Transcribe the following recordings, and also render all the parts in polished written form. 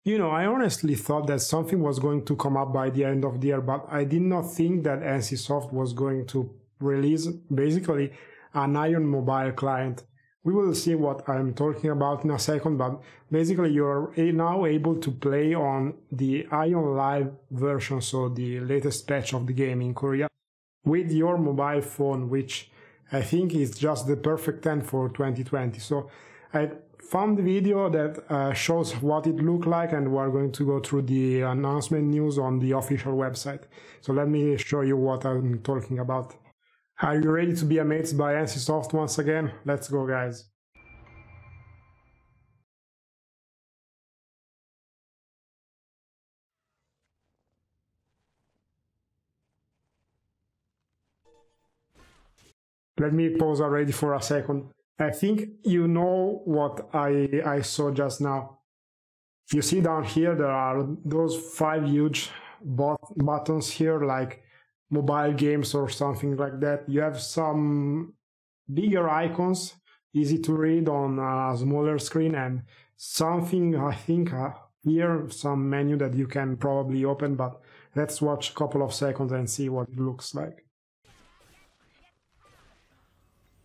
You know, I honestly thought that something was going to come up by the end of the year, but I did not think that NCSoft was going to release basically an Aion mobile client. We will see what I'm talking about in a second, but basically you're now able to play on the Aion Live version, so the latest patch of the game in Korea, with your mobile phone, which I think is just the perfect end for 2020. So I found the video that shows what it looked like, and we're going to go through the announcement news on the official website. So let me show you what I'm talking about. Are you ready to be amazed by NCSoft once again? Let's go, guys. Let me pause already for a second. I think you know what I saw just now. You see down here there are those 5 huge buttons here, like mobile games or something like that. You have some bigger icons, easy to read on a smaller screen, and something, I think, here, some menu that you can probably open, but let's watch a couple of seconds and see what it looks like.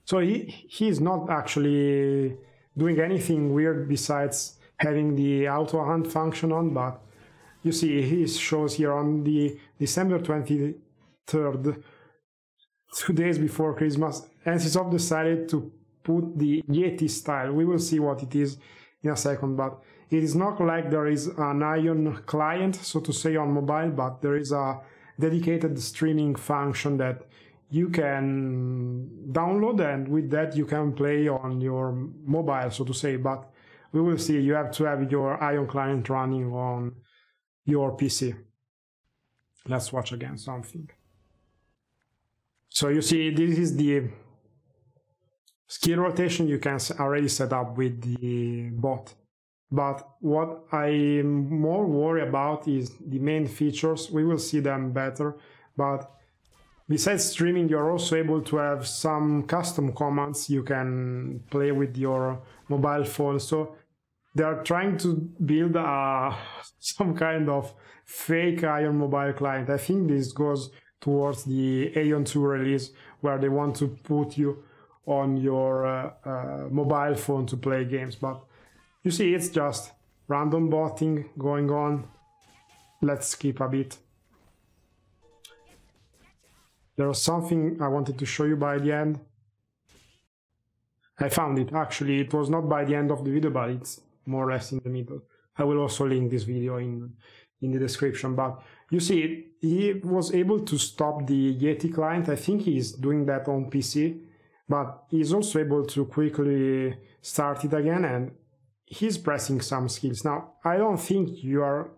So he's not actually doing anything weird besides having the auto hunt function on, but you see he shows here on the December 23rd, 2 days before Christmas, NCSoft decided to put the Yeti style. We will see what it is in a second, but it is not like there is an Aion client, so to say, on mobile, but there is a dedicated streaming function that you can download, and with that you can play on your mobile, so to say. But we will see, you have to have your Aion client running on your PC. Let's watch again something. So you see, this is the skill rotation you can already set up with the bot. But what I'm more worried about is the main features. We will see them better, but besides streaming, you're also able to have some custom commands you can play with your mobile phone. So they are trying to build some kind of fake Aion mobile client. I think this goes towards the Aion 2 release, where they want to put you on your mobile phone to play games. But you see, it's just random botting going on. Let's skip a bit. There was something I wanted to show you by the end. I found it. Actually, it was not by the end of the video, but it's more or less in the middle. I will also link this video in the description. But you see, he was able to stop the Yeti client. I think he's doing that on PC, but he's also able to quickly start it again, and he's pressing some skills. Now, I don't think you are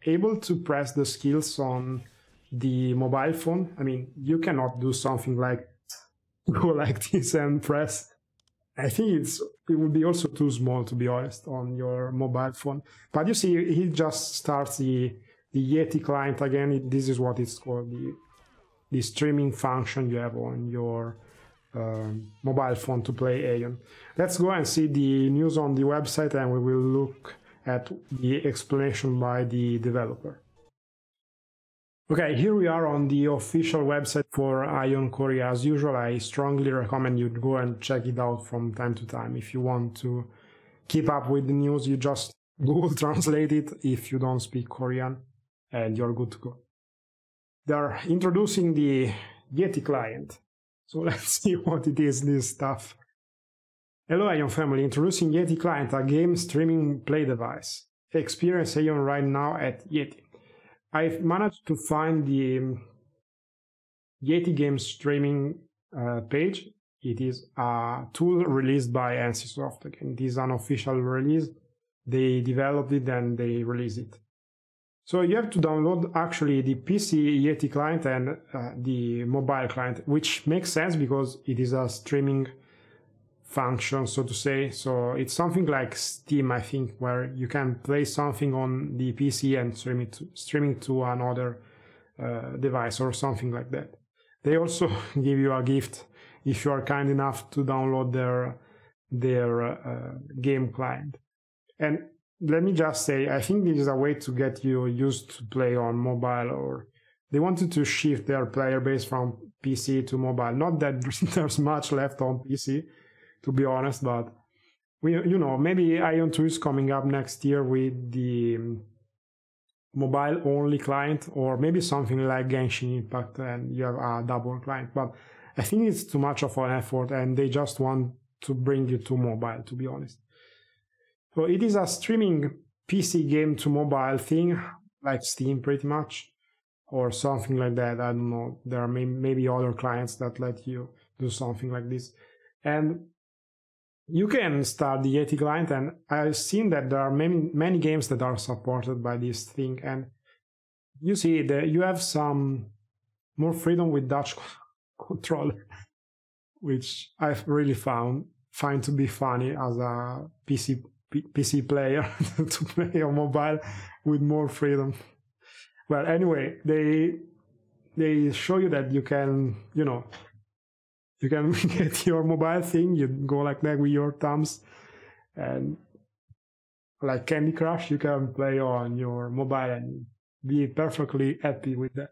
able to press the skills on the mobile phone. I mean, you cannot do something like go like this and press. I think it would be also too small, to be honest, on your mobile phone. But you see, he just starts the Yeti client again. This is what it's called, the streaming function you have on your mobile phone to play Aion. Let's go and see the news on the website, and we will look at the explanation by the developer. Okay, here we are on the official website for Aion Korea. As usual, I strongly recommend you go and check it out from time to time. If you want to keep up with the news, you just Google Translate it if you don't speak Korean, and you're good to go. They're introducing the Yeti client. So let's see what it is, this stuff. Hello Aion family, introducing Yeti Client, a game streaming play device. Experience Aion right now at Yeti. I've managed to find the Yeti game streaming page. It is a tool released by NCSoft. Again, it is an official release. They developed it and they released it. So you have to download actually the PC Yeti client and the mobile client, which makes sense because it is a streaming function, so to say. So it's something like Steam, I think, where you can play something on the PC and stream it to another device or something like that. They also give you a gift if you are kind enough to download their game client. And let me just say, I think this is a way to get you used to play on mobile, or they wanted to shift their player base from PC to mobile. Not that there's much left on PC, to be honest, but maybe Aion 2 is coming up next year with the mobile-only client, or maybe something like Genshin Impact and you have a double client. But I think it's too much of an effort, and they just want to bring you to mobile, to be honest. So it is a streaming PC game to mobile thing, like Steam pretty much, or something like that. I don't know. There are maybe other clients that let you do something like this. And you can start the Yeti client, and I've seen that there are many games that are supported by this thing. And you see that you have some more freedom with Dutch controller, which I've really find to be funny as a PC player to play on mobile with more freedom. Well, anyway, they show you that you can, you can get your mobile thing, you go like that with your thumbs, and like Candy Crush, you can play on your mobile and be perfectly happy with that.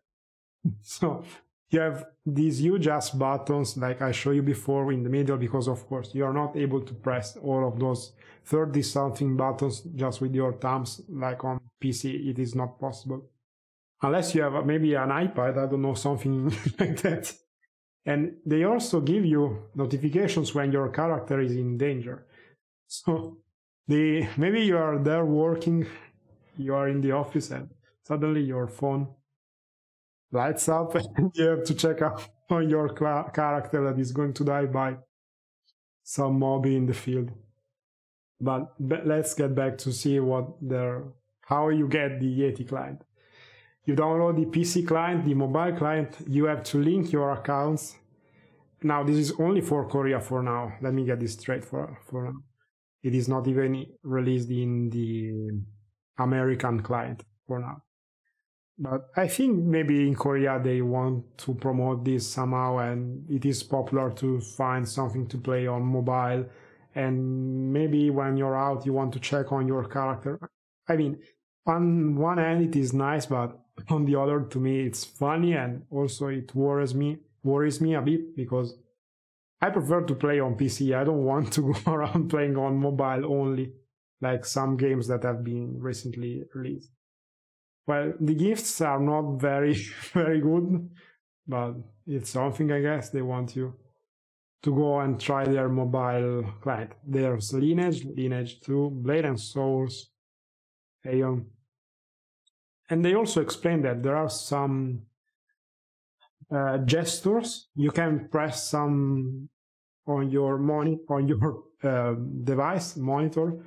So you have these huge ass buttons like I showed you before in the middle, because of course you are not able to press all of those 30 something buttons just with your thumbs like on PC. It is not possible. Unless you have maybe an iPad, I don't know, something like that. And they also give you notifications when your character is in danger. So maybe you are there working, you are in the office, and suddenly your phone lights up and you have to check out on your character that is going to die by some mob in the field. But let's get back to see how you get the Yeti client. You download the PC client, the mobile client, you have to link your accounts. Now, this is only for Korea for now. Let me get this straight for now. It is not even released in the American client for now. But I think maybe in Korea they want to promote this somehow, and it is popular to find something to play on mobile. And maybe when you're out, you want to check on your character. I mean, on one hand it is nice, but on the other, to me, it's funny, and also it worries me a bit, because I prefer to play on PC. I don't want to go around playing on mobile only, like some games that have been recently released. Well, the gifts are not very, very good, but it's something, I guess. They want you to go and try their mobile client. There's Lineage 2, Blade and Souls, Aion. And they also explain that there are some gestures. You can press some on your device monitor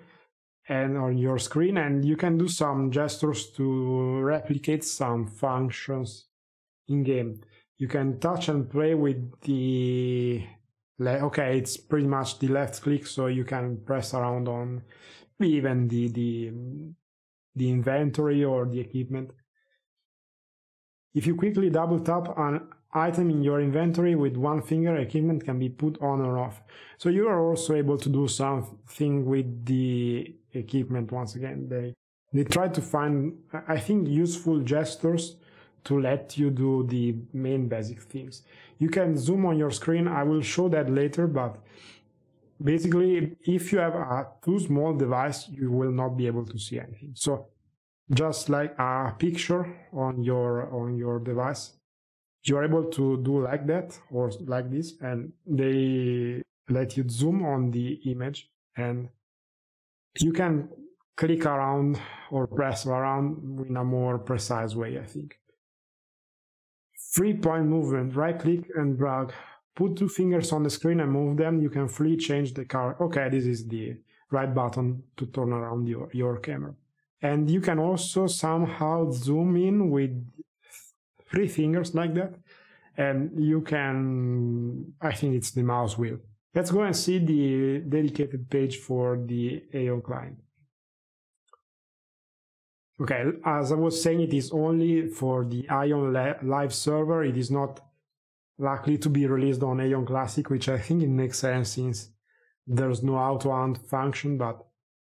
and on your screen, and you can do some gestures to replicate some functions in game. You can touch and play with it's pretty much the left click, so you can press around on even the inventory or the equipment. If you quickly double tap an item in your inventory with one finger, equipment can be put on or off. So you are also able to do something with the equipment. Once again, they try to find, I think, useful gestures to let you do the main basic things. You can zoom on your screen. I will show that later, but basically, if you have a too small device, you will not be able to see anything. So just like a picture on your device, you are able to do like that or like this, and they let you zoom on the image, and you can click around or press around in a more precise way, I think. 3-point movement, right click and drag. Put 2 fingers on the screen and move them. You can freely change the color. Okay, this is the right button to turn around your camera. And you can also somehow zoom in with 3 fingers like that. And you can, I think it's the mouse wheel. Let's go and see the dedicated page for the Aion client. Okay, as I was saying, it is only for the Aion live server. It is not likely to be released on Aion Classic, which I think it makes sense since there's no auto-hunt function, but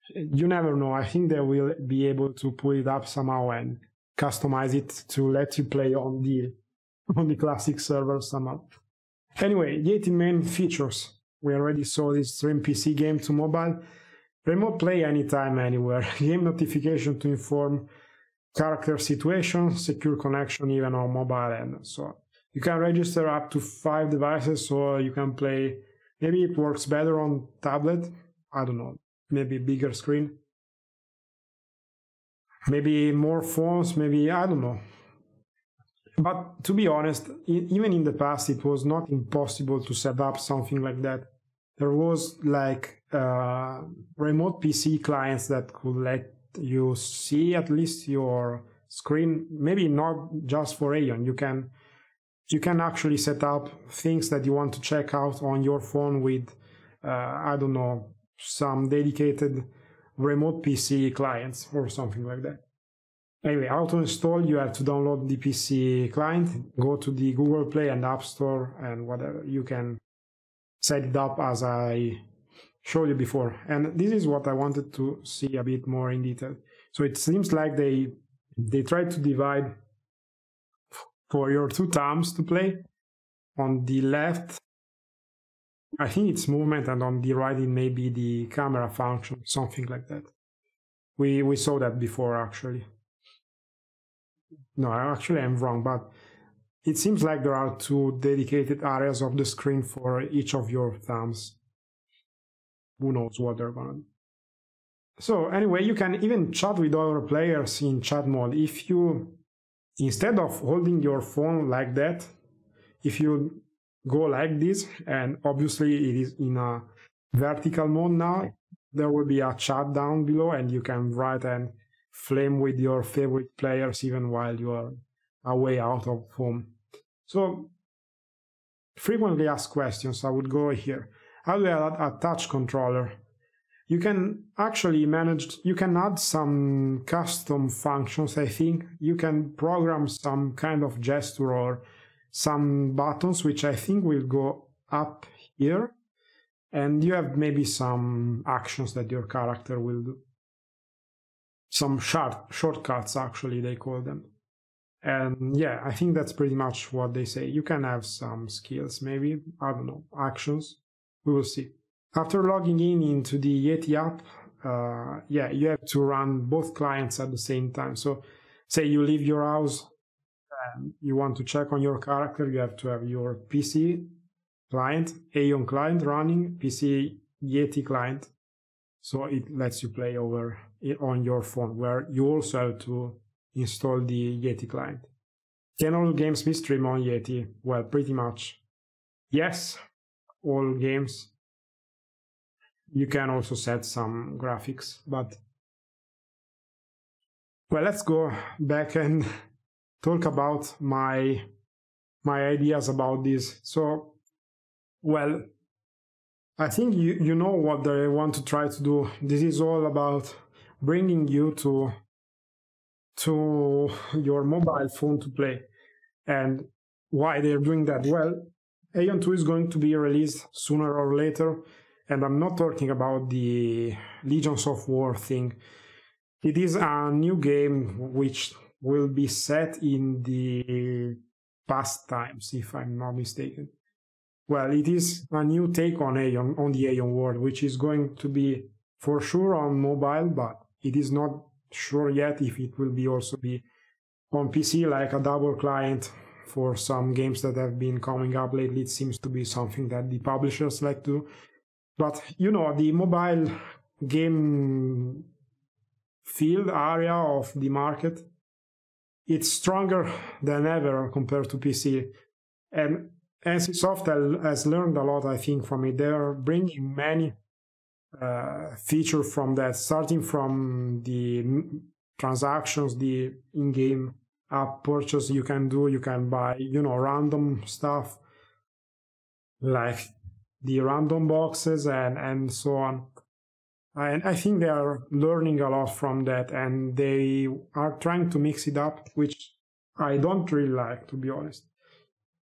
You never know. I think they will be able to pull it up somehow and customize it to let you play on the classic server somehow. Anyway, Yeti main features. We already saw this stream PC game to mobile. Remote play anytime, anywhere. Game notification to inform character situation, secure connection even on mobile, and so on. You can register up to 5 devices, so you can play. Maybe it works better on tablet. I don't know. Maybe bigger screen. Maybe more phones. Maybe, I don't know. But to be honest, even in the past, it was not impossible to set up something like that. There was like remote PC clients that could let you see at least your screen. Maybe not just for Aion. You can actually set up things that you want to check out on your phone with, I don't know, some dedicated remote PC clients or something like that. Anyway, auto install, you have to download the PC client, go to the Google Play and App Store and whatever. You can set it up as I showed you before. And this is what I wanted to see a bit more in detail. So it seems like they tried to divide for your 2 thumbs to play. On the left, I think it's movement, and on the right it may be the camera function, something like that. We saw that before actually. No, actually I'm wrong, but it seems like there are 2 dedicated areas of the screen for each of your thumbs. Who knows what they're gonna do. So anyway, you can even chat with other players in chat mode. If you, instead of holding your phone like that, if you go like this, and obviously it is in a vertical mode now, there will be a chat down below and you can write and flame with your favorite players even while you are away out of home. So, frequently asked questions, I would go here. How do I attach controller? You can actually you can add some custom functions, I think. You can program some kind of gesture or some buttons, which I think will go up here. And you have maybe some actions that your character will do. Some shortcuts, actually, they call them. And yeah, I think that's pretty much what they say. You can have some skills, maybe, I don't know, actions. We will see. After logging in into the Yeti app, yeah, you have to run both clients at the same time. So say you leave your house and you want to check on your character, you have to have your PC client, Aion client running, PC Yeti client. So it lets you play over on your phone, where you also have to install the Yeti client. Can all games be streamed on Yeti? Well, pretty much. Yes, all games. You can also set some graphics, but well, let's go back and talk about my ideas about this. So, well, I think you know what they want to try to do. This is all about bringing you to your mobile phone to play. And why they're doing that? Well, Aion 2 is going to be released sooner or later, and I'm not talking about the Legions of War thing. It is a new game which will be set in the past times, if I'm not mistaken. Well, it is a new take on Aion, on the Aion world, which is going to be for sure on mobile, but it is not sure yet if it will be also be on PC, like a double client for some games that have been coming up lately. It seems to be something that the publishers like to do. But, you know, the mobile game field area of the market, it's stronger than ever compared to PC. And NCSoft has learned a lot, I think, from it. They're bringing many features from that, starting from the transactions, the in-game app purchase you can do. You can buy, you know, random stuff like the random boxes and so on. And I think they are learning a lot from that, and they are trying to mix it up, which I don't really like, to be honest.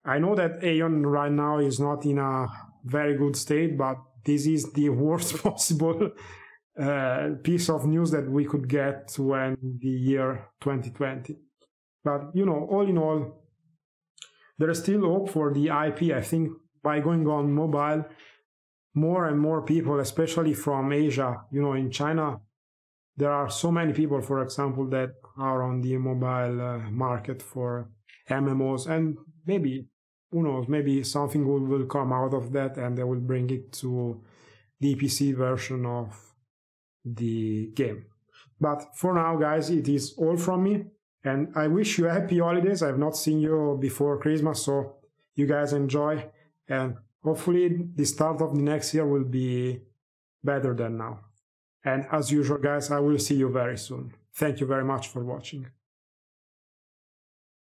I know that Aion right now is not in a very good state, but this is the worst possible piece of news that we could get when the year 2020. But, you know, all in all, there is still hope for the IP. I think by going on mobile, more and more people, especially from Asia, you know, in China, there are so many people, for example, that are on the mobile market for MMOs, and maybe, who knows, maybe something will come out of that and they will bring it to the PC version of the game. But for now, guys, it is all from me, and I wish you happy holidays. I've not seen you before Christmas, so you guys enjoy, and hopefully the start of the next year will be better than now. And as usual, guys, I will see you very soon. Thank you very much for watching.